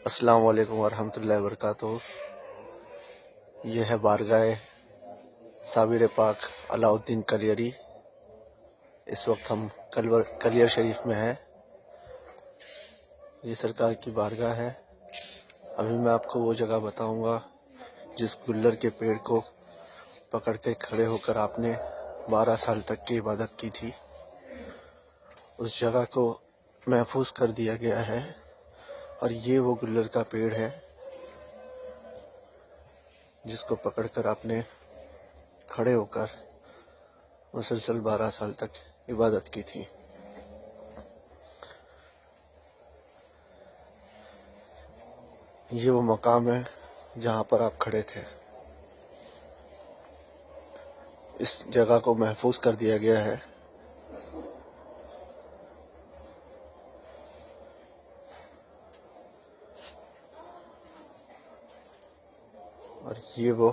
السلام علیکم ورحمۃ اللہ وبرکاتہ۔ یہ ہے بارگاہ صابر پاک علاء الدین کلیری۔ اس وقت ہم کلیر شریف میں ہیں۔ یہ سرکار کی بارگاہ ہے۔ ابھی میں آپ کو وہ جگہ بتاؤں گا جس گلر کے پیڑ کو پکڑ کے کھڑے ہو کر آپ نے 12 سال تک کی عبادت کی تھی۔ اس جگہ کو محفوظ کر دیا گیا ہے، اور یہ وہ گلر کا پیڑ ہے جس کو پکڑ کر آپ نے کھڑے ہو کر مسلسل 12 سال تک عبادت کی تھی۔ یہ وہ مقام ہے جہاں پر آپ کھڑے تھے۔ اس جگہ کو محفوظ کر دیا گیا ہے۔ اور یہ وہ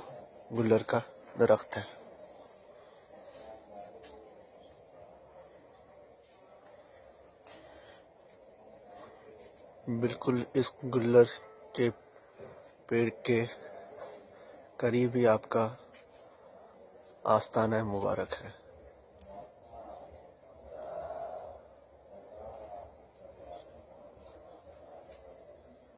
گلر کا درخت ہے۔ بالکل اس گلر کے پیڑ کے قریب ہی آپ کا آستانہ مبارک ہے۔